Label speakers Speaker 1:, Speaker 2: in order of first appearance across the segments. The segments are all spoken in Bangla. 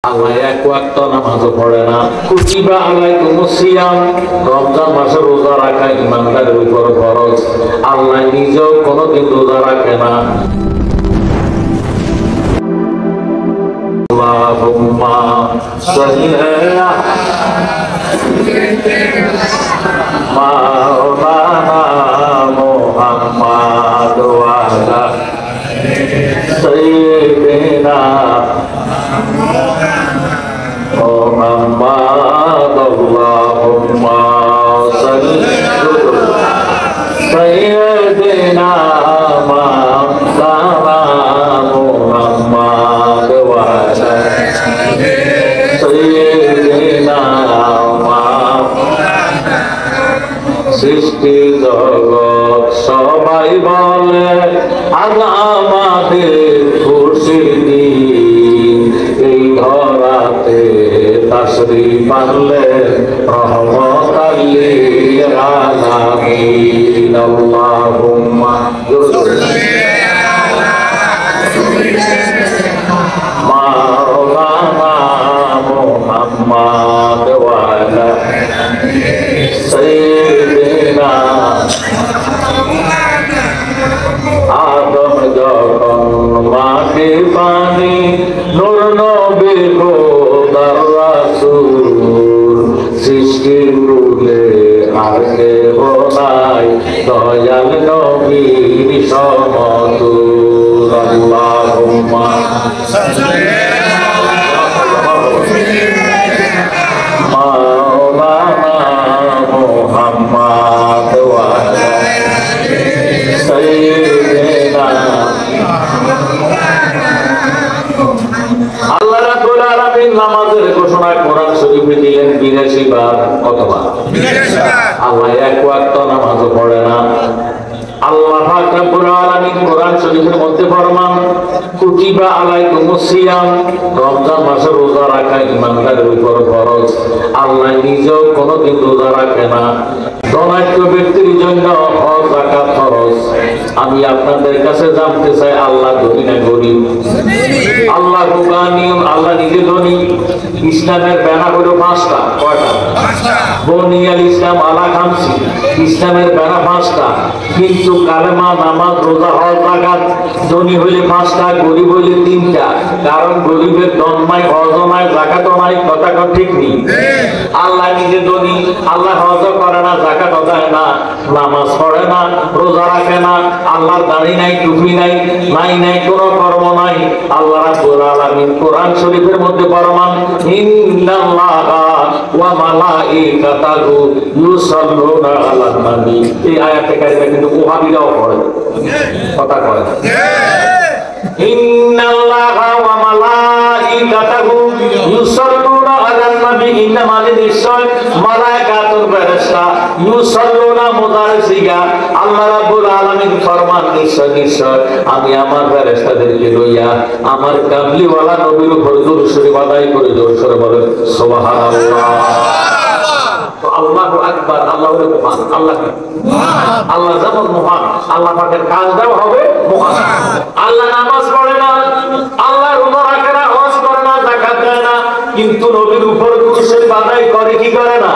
Speaker 1: আল্লাহ এক ওয়াক্ত নামাজও পড়ে না। কুতিবা আলাইকুমুস সিয়াম, রমজান মাসে রোজা রাখা ইমানদারের উপর ফরজ। আল্লাহ নিজেও কোনোদিন রোজা রাখে না। আল্লাহুম্মা সাল্লি আলা মাওলানা মুহাম্মাদ ওয়া আলা সাইয়্যিদিনা মুহাম্মাদ। আল্লাহুম্মা সাল্লি আলা সাইয়্যিদিনা মাওলানা মুহাম্মাদ ওয়া আলা সাইয়্যিদিনা সৃষ্টি জগৎ সবাই বলে আজ আমাদের খুশির দিন, এই ধরাতে তাশরীফ আনলেন রহমতাল লিল আলামিন। আল্লাহুম্মা মাওলানা মুহাম্মাদ ওয়া আলা সাইয়্যিদিনা। আদম যখন মাটি পানি, নূর নবী খোদার রাসূল, সৃষ্টির মূলে আর কেহ নাই দয়াল নবীর সমতুল। আল্লাহুম্মা মাওলানা মুহাম্মাদ ওয়া আলা সাইয়্যিদিনা। আল্লাহ রাব্বুল আলামিন নামাজের ঘোষণা কোরআন শরীফে দিলেন 82 বার। কতবার? 82 বার। আল্লাহ এক ওয়াক্ত নামাজও পড়ে না। আল্লাহ পাক রব্বুল আলামিন কোরআন শরীফের মধ্যে ফরমান, কুতিবা আলাইকুমুস সিয়াম, রমজান মাসে রোজা রাখা ইমানদারের উপর ফরজ। আল্লাহ নিজেও কোনোদিন রোজা রাখে না। ধনাঢ্য ব্যক্তির জন্য হজ যাকাত ফরজ। আমি আপনাদের কাছে জানতে চাই, আল্লাহ ধনী না গরিব? আল্লাহ গানি, আল্লাহ নিজে ধনী। ইসলামের ব্যানা হলো 5টা। কয়টা? 5টা। বনিয়াল ইসলাম আলা খামসি, ইসলামের ব্যানা 5টা। কিন্তু কালেমা, নামাজ, রোজা, হজ, যাকাত, ধনী হইলে 5টা, গরিব হইলে 3টা। কারণ গরিবের ধন নাই, হজ নাই, যাকাতও নাই। কথা ঠিক নেই? আল্লাহ নিজে ধনী। আল্লাহ হজও করে না, যাকাতও দেয় না, নামাজ পড়ে না, রোজা রাখে না। আল্লাহর দাড়ি নাই, টুপি নাই, নাই কোনো কর্ম নাই। আল্লাহ রাব্বুল আলামিন কোরআন শরীফের মধ্যে ফরমান, ইন্নাল্লাহা ওয়া মালাইকাতাহু ইউসাল্লুনা আলান নবী। এই আয়াতে কারিমা কিন্তু ওহাবীরাও পড়ে। কথা কয় না? ইন্নাল্লাহা ওয়া মালাইকাতাহু ইউসাল্লুনা আলান নবী। ইন্না মানে নিশ্চয়, মালায়েকাতুল ফেরেশতা, ইউসাল্লুনা মুদাররিসিগা। আল্লাহ রাব্বুল আলামিন ফরমান, নিশ্চয় আমি আমার ফেরেশতাদেরকে লইয়া আমার কামলিওয়ালা নবীর উপর দুরূদ শরীফ আদায় করে জোরে সোরে বলেন সুবহানাল্লাহ। আল্লাহু আকবার। আল্লাহ হলো মহান। আল্লাহ যেমন মহান, আল্লাহ পাকের কাজটাও হবে মহান। আল্লাহ নামাজ পড়ে না, আল্লাহ রোজা রাখে না, হজ করে না, যাকাত দেয় না, কিন্তু নবীর উপর দুরূদ শরীফ আদায় করে কি করে না?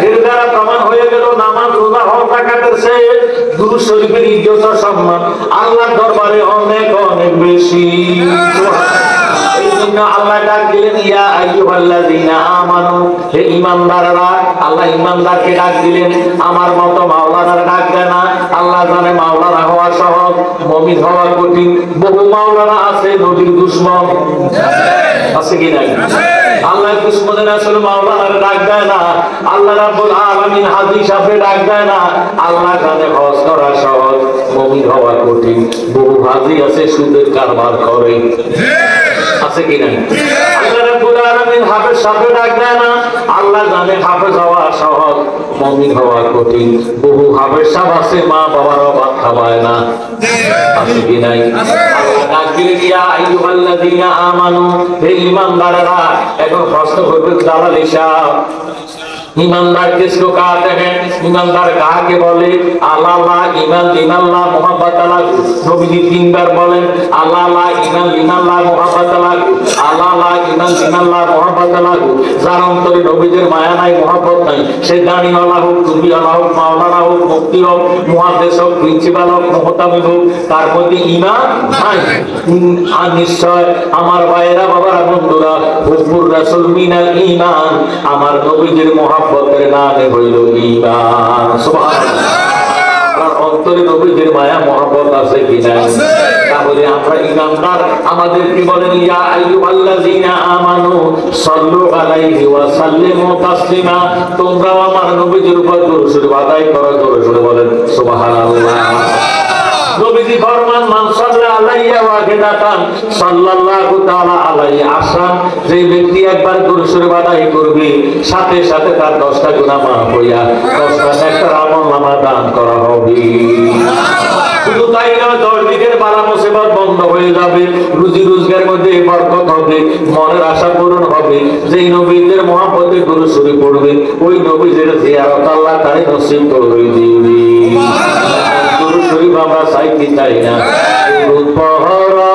Speaker 1: এর দ্বারা প্রমাণ হয়ে গেল নামাজ, রোজা, হজ, যাকাতের চেয়ে দুরূদ শরীফের ইজ্জত ও সম্মান আল্লাহর দরবারে অনেক অনেক বেশি। আল্লাহ ডাক দিলেন, ইয়া আইয়ুহাল্লাযীনা আমানু, হে ঈমানদাররা। আল্লাহ ঈমানদারকে ডাক দিলেন, আমার মতো মাওলানার ডাক দেয় না। আল্লাহ জানে মাওলানা হওয়া সহজ, মুমিন হওয়া কঠিন। বহু মাওলানা আছে নবীর দুশমন, আছে কি নাই? আল্লাহ দুশমনের আসলে মাওলানার ডাক দেয় না। আল্লাহ রাব্বুল আলামিন হাজী সাহেবকে ডাক দেয় না। আল্লাহ জানে হজ করা সহজ, মুমিন হওয়া কঠিন। বহু হাজী আছে সুদের কারবার করে, আছে কি নাই? আল্লাহ রাব্বুল আলামিন হাফেজ সাহেবকে ডাক দেয় না। আল্লাহ জানে হাফেজ হওয়া সহজ, মুমিন হওয়া কঠিন। বহু হাফেজ সাহেব আছে মা বাবারও ভাত খাওয়ায় না, আছে কি নাই? আল্লাহ ডাক দিলেন, ইয়া আইয়ুহাল্লাযীনা আমানু, হে ঈমানদাররা। এখন প্রশ্ন করবে দালাল সাহেব, ईमानदार किसको कहते हैं? ईमानदार काके बोले? अल्लाह ईमान इल्लाल्लाह मोहब्बत अल्लाह। नबी तीन बार बोलें अल्लाह ईमान इल्लाल्लाह मोहब्बत अल्लाह, अल्लाह ईमान इल्लाल्लाह मोहब्बत अल्लाह। যার অন্তরে নবীদের মায়া নাই, মোহাব্বত নাই, সে দানিওয়ালা হোক, টুপিওয়ালা হোক, মাওলানা হোক, মুফতি হোক, মুহাদ্দিস হোক, প্রিন্সিপাল হোক, মুহতামিম হোক, তার মধ্যে ঈমান নাই। আর নিশ্চয় আমার ভাইয়েরা, বাবারা, বন্ধুরা, হুব্বুর রাসূল মিনাল ঈমান, আমার নবীদের মোহাব্বতের নামে হইল ঈমান। সুবহানাল্লাহ। আর অন্তরে নবীদের মায়া মোহাব্বত আছে কি নাই? তাহলে আমরা ঈমানদার। আমাদের কি বলেন? ইয়া আইয়ুহাল্লাযীনা আমানু সাল্লু আলাইহি ওয়া সাল্লিমু তাসলিমা। তোমরা আমার নবীর উপর দরুদ শরীফ আদায় করো, জোরে জোরে বলেন সুবহানাল্লাহ। নবীজি ফরমান মান সাল্লা আলাইয়া ওয়াহিদাতান সাল্লাল্লাহু তাআলা আলাইহি আশরান। যে ব্যক্তি একবার দরুদ শরীফ আদায় করবে, সাথে সাথে তার 10টা গুনাহ মাফ হইয়া 10টা নেককার আমলনামা দান করা হবে। শুধু তাই নয়, 10 দিনের বালা মুসিবত বন্ধ হয়ে যাবে, রুজি রোজগারের মধ্যে বরকত হবে, মনের আশা পূরণ হবে। যেই নবীদের মহব্বতে দরুদ শরীফ পড়বে, ওই নবীদের জিয়ারত আল্লাহ তারে নসিব করে দিবে। দরুদ শরীফ আমরা চাই কি চাই না? দরুদ পড়ো,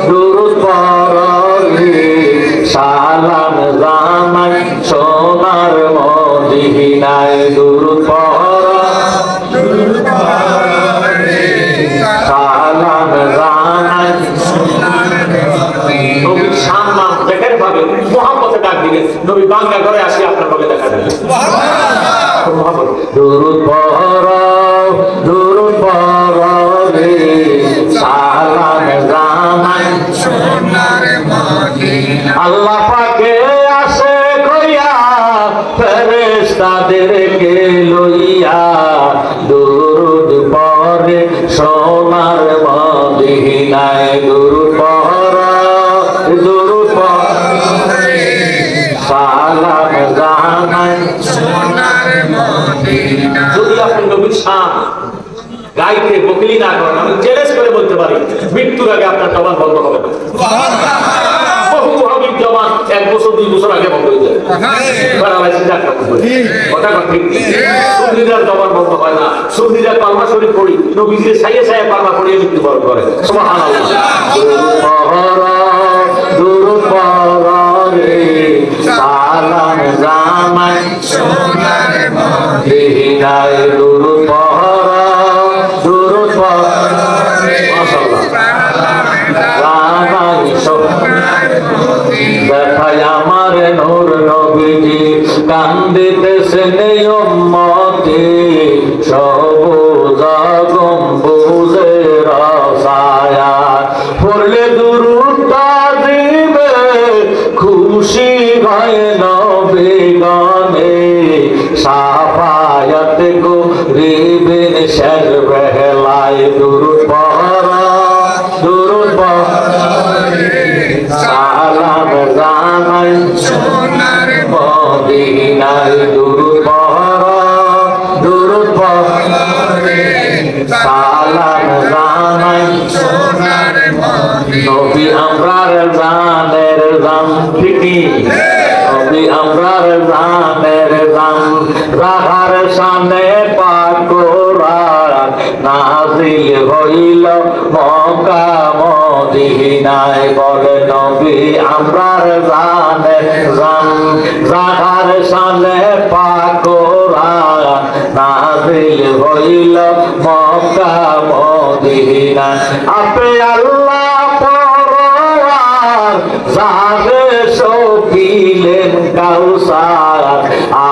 Speaker 1: দরুদ পড়ো রে, সালাম জানাই সোনার মদিনায়। দরুদ পড়ো, দরুদ পড়ো রে, সালাম জানাই সোনার মদিনায়। নবীর সম্মান দেখেন ভাবে, মুহাব্বতে ডাক দিবেন। নবী বাংলা ঘরে আসি আপনার লগে দেখা যাবে। সুবহানাল্লাহ। দরুদ পড়ো, দরুদ পড়ো রে, সালাম জানাই সোনার মদিনা। আল্লাহ পাকে আসে কইয়া ফেরেশতাদেরকে লইয়া, দরুদ পড়ে সোনার মদিনায়। দরুদ পড়ো, দরুদ পড়ো রে, সালাম জানাই সোনার মদিনা। যদি আপনি নবীর শান গাইতে বকলি না করেন, আমি চ্যালেঞ্জ করে বলতে পারি, মৃত্যুর আগে আপনার জবান বন্ধ হবে না। বহু হাবিব জবান 1 বছর 2 বছর আগে বন্ধ হয়ে যায়। কথা ঠিক। সুন্নিদের জবান বন্ধ হয় না। সুন্নিরা কালমা শরীফ পড়ি, নবীজির ছাইয়ে ছাইয়ে কালমা পড়িয়ে মৃত্যুবরণ করে। সুবহানাল্লাহ। দরুদ পড়ো রে, সালাম জানাই সোনার মদিনায়। দরুদ পড়ো, দরুদ পড়ো রে, সালাম জানাই সোনার মদিনায়। দেখায় আমার নূর নবীজি কান্দিতেছেন উম্মতি, সবুজ গম্বুজের ছায়া। পড়লে দুরূদটা দিবে, খুশি হয় নবী গানে, সাফায়াত করিবেন শেষ বেলায়। দরুদ পড়ো, দরুদ পড়ো রে, সালাম জানাই সোনার মদিনায়। দরুদ পড়ো, দরুদ পড়ো রে, সালাম জানাই সোনার মদিনায়। নবী আমরার জানের জান, ঠিকই নবী আমরার জানের জান। রাহার সামনে পাক কোরআন নাযিল হইল মক্কা মদিনায়। বলে নবী আমরার জানের জান। রাহার সামনে পাক কোরআন নাযিল হইল মক্কা মদিনায়। আপে আল্লাহ পরওয়ার জানে শোকিলেন কাউসার,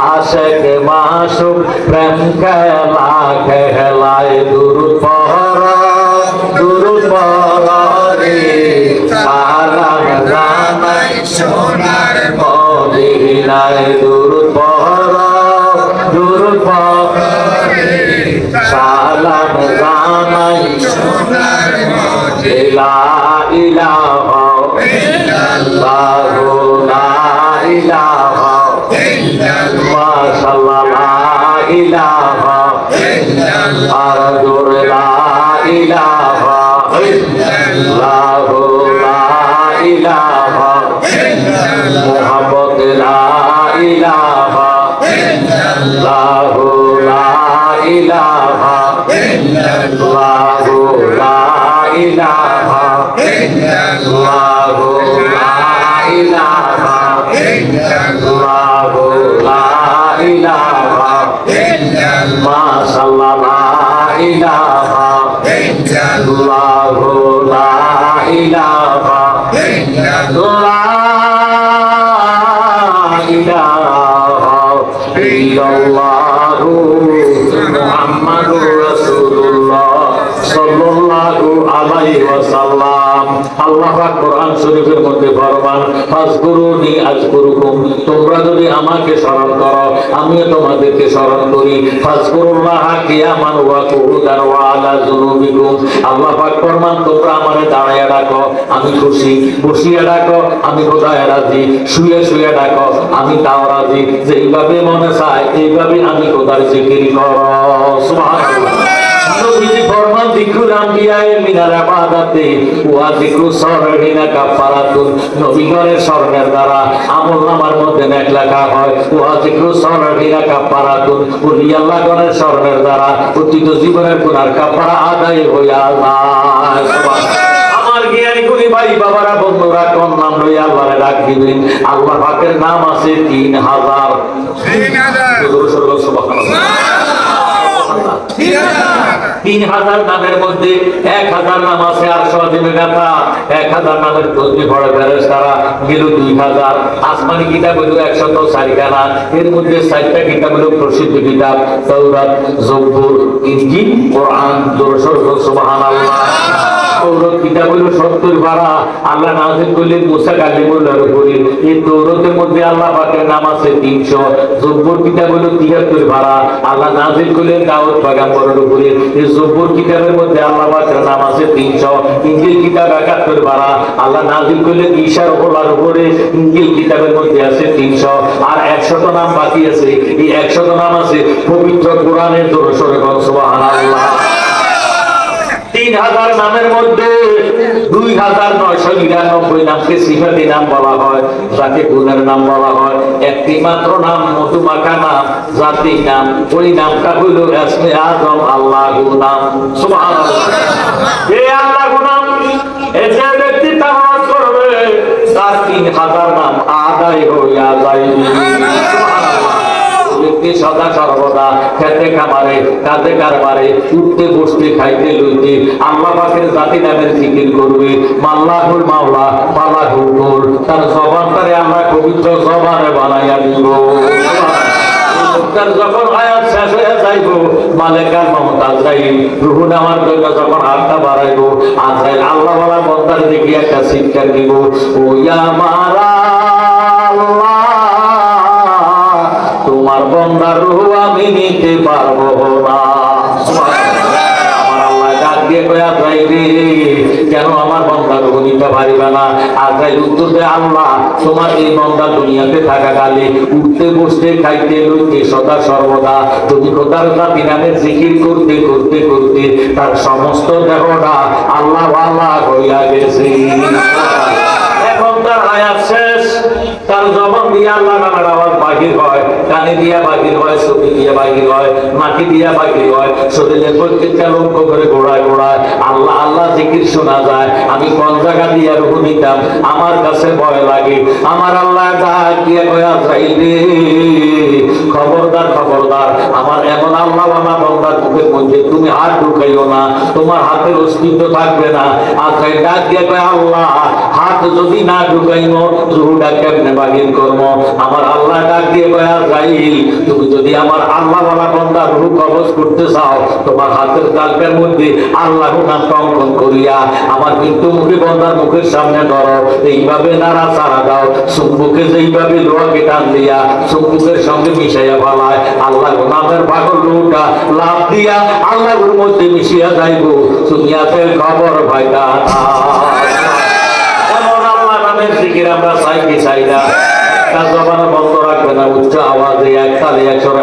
Speaker 1: আশিক মাসুক প্রেম খেলা খেলায়। দরুদ পড়ো, দরুদ পড়ো রে, সালাম জানাই সোনার মদিনায়। দরুদ পড়ো, দরুদ পড়ো রে, সালাম জানাই সোনার মদিনায়। লা ইলাহা ইল্লাল্লাহ, লা ইলাহা ইল্লাল্লাহ, মাশাআল্লাহ, লা ইলাহা ইল্লাল্লাহ, আর জোরে লা ইলাহা ইল্লাল্লাহ, লা ইলাহা ইল্লাল্লাহ, মুহাম্মদ লা ইলাহা ইল্লাল্লাহ। ইলাহা ইল্লাল্লাহু লা ইলাহা ইল্লাল্লাহু লা ইলাহা ইল্লাল্লাহু লা ইলাহা ইল্লাল্লাহ মাশাআল্লাহ লা ইলাহা ইল্লাল্লাহু লা ইলাহা ইল্লাল্লাহু মুহাম্মাদুর রাসূলুল্লাহ সাল্লাল্লাহু আলাইহি ওয়াসাল্লাম। আল্লাহ পাক কোরআন শরীফের মধ্যে ফরমান, ফাজকুরুনি আযকুরুকুম, তোমরা যদি আমাকে স্মরণ করো আমিও তোমাদেরকে স্মরণ করি। ফাজকুরুল্লাহ কিয়ামান ওয়া কুউদান ওয়া আলা যুনুবিকুম, আল্লাহ পাক ফরমান তোমরা আমারে দাঁড়ায়া ডাকো আমি খুশি, বসিয়া ডাকো আমি খোদায় রাজি, শুয়ে শুয়ে ডাকো আমি তাও রাজি, যেইভাবে মনে চায় এইভাবে আমি খোদার জিকির করো। সুবহানাল্লাহ। নবীজি ফরমান যিকরুল আম্বিয়ায়ে মিনাল ইবাদাতি ওয়া যিকরু সরহিনা কাফারাতুন, নবীগণের স্মরণের দ্বারা আমলনামার মধ্যে নেক লেখা হয়। ওয়া যিকরু সরহিনা কাফারাতুন, ওলি আল্লাহগণের স্মরণের দ্বারা অতীত জীবনের গুনার কাফারা আদায় হইয়া যায়। আমার জ্ঞানী গুণী ভাই বাবারা বন্ধুরা কোন নাম লইয়া আল্লাহরে ডাক দিবেন? আল্লাহ পাকের নাম আছে 3000। 3000 নামের মধ্যে 1000 নাম আছে আরশ আজিমে গাথা, 1000 নামের তসবিহ পড়ে ফেরেশতারা গেল 2000। আসমানি কিতাব হলো 104 খানা, এর মধ্যে 4টা কিতাব হলো প্রসিদ্ধ কিতাব, তাওরাত, জবুর, ইনজিল, কোরআন। সুবহানাল্লাহ। তৌরাত কিতাব হলো 70 পারা, আল্লাহ নাযিল করলেন মুসা কালিমুল্লাহর উপরে। এই তৌরাতের মধ্যে আল্লাহ পাকের নাম আছে 300। জবুর কিতাব হলো 73 পারা, আল্লাহ নাযিল করলেন দাউদ পয়গম্বরের উপরে। এই জবুর কিতাবের মধ্যে আল্লাহ পাকের নাম আছে 300। ইনজিল কিতাব 71 পারা, আল্লাহ নাযিল করলেন ঈসা রূহুল্লাহর উপরে। ইনজিল কিতাবের মধ্যে আছে 300। আর 100 নাম বাকি আছে, এই 100 নাম আছে পবিত্র কোরআনের। সুবহানাল্লাহ। 3000 নামের মধ্যে 2999 নামকে সিফাতি নাম বলা হয়, যাকে গুণের নাম বলা হয়। একটি মাত্র নাম মধুমাখা নাম, জাতি নাম, ওই নামটা হইল ইসমে আযম আল্লাহু নাম। সুবহানাল্লাহ। এই আল্লাহু নাম যে ব্যক্তি তাওয়াজ করবে তার 3000 নাম আদায় হইয়া যাইবে। সদা সর্বদা খেতে খামারে কাজে কারবারে উঠতে বসতে খাইতে লইতে আল্লাহ পাকের জাতি নামের জিকির করবে। মাল্লাহুল মাওলা মাল্লাহুল কুল, তার জবানটারে আমরা পবিত্র জবানে বানাইয়া দিব। যখন আয়াত শেষ হয়ে যাইব, মালেকার মমত আজরাইল রূহ নেওয়ার জন্য যখন হাতটা বাড়াইব, আজরাইল আল্লাহ ওয়ালা বন্দার দিকে একটা চিৎকার দিব, ও ইয়া মারা আল্লাহ, তোমার বন্দার রূহ আমি নিতে পারবো না। আমার আল্লাহ ডাক দিয়ে কয়া যাইবে, কেন আমার বন্দার রূহ নিতে পারিবে না? আজরাইল উত্তর দেয়, আল্লাহ তোমার এই বন্দা দুনিয়াতে থাকাকালে উঠতে বসতে খাইতে লইতে সদা সর্বদা তুমি খোদার জাতি নামে জিকির করতে করতে করতে তার সমস্ত দেহটা আল্লাহ আল্লাহ হইয়া গেছে। এখন তার হায়াত শেষ, তার জবান দিয়ে আল্লাহ নামের আওয়াজ বাহির হয়, কানে দিয়া বাহির হয়, চোখে দিয়া বাহির হয়, মাটি দিয়া বাহির হয়, শরীরের প্রত্যেকটা লক্ষ্য করে গোড়ায় গোড়ায় আল্লাহ আল্লাহ জিকির শোনা যায়। আমি কোন জায়গা দিয়া রূহ নিতাম আমার কাছে ভয় লাগে। আমার আল্লাহ ডাক দিয়ে কয়া যাইবে, খবরদার খবরদার, আমার এমন আল্লাহ আমার বন্দার মুখের মধ্যে তুমি হাত ঢুকাইও না, তোমার হাতের অস্তিত্ব থাকবে না। আজকে ডাক দিয়ে কয়, আল্লাহ হাত যদি না ঢুকাইনো রূহটা কেমনে বাহির করবো? আমার আল্লাহ ডাক দিয়ে কয়, যাইল তুমি যদি আমার আল্লাহ ওয়ালা বন্দার রূহ কবজ করতে চাও, তোমার হাতের তালকার মধ্যে আল্লাহ নাম অঙ্কন করিয়া আমার মৃত্যু মুখী বন্দার মুখের সামনে ধরো, এইভাবে নাড়া চাড়া দাও, চুম্বুকে যেইভাবে লোহাকে টান দিয়া চুম্বুকের সঙ্গে মিশাইয়া ফেলায়, আল্লাহ নামের পাগল রূহটা লাভ দিয়া আল্লাহর মধ্যে মিশিয়া যাইব। তুমি আছে খবর ভাইটা এমন আল্লাহ নামের জিকির আমরা চাই কি চাই না? তার জবানে বন্ধ রাখবে না, উচ্চ আওয়াজে এক তালে এক সরে